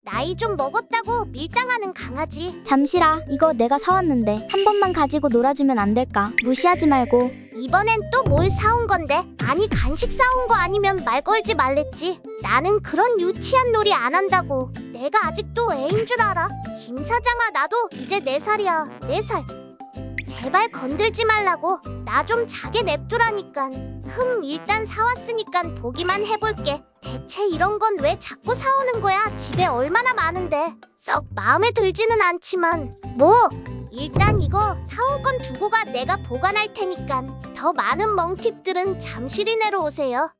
나이 좀 먹었다고 밀당하는 강아지. 잠시라, 이거 내가 사왔는데 한 번만 가지고 놀아주면 안 될까? 무시하지 말고. 이번엔 또 뭘 사온 건데? 아니 간식 사온 거 아니면 말 걸지 말랬지. 나는 그런 유치한 놀이 안 한다고. 내가 아직도 애인 줄 알아? 김 사장아, 나도 이제 4살이야. 4살. 제발 건들지 말라고. 나 좀 자게 냅두라니깐. 일단 사왔으니깐 보기만 해볼게. 대체 이런 건 왜 자꾸 사오는 거야? 집에 얼마나 많은데. 썩 마음에 들지는 않지만 일단 이거 사온 건 두고 가. 내가 보관할 테니깐. 더 많은 멍팁들은 잠실 이내로 오세요.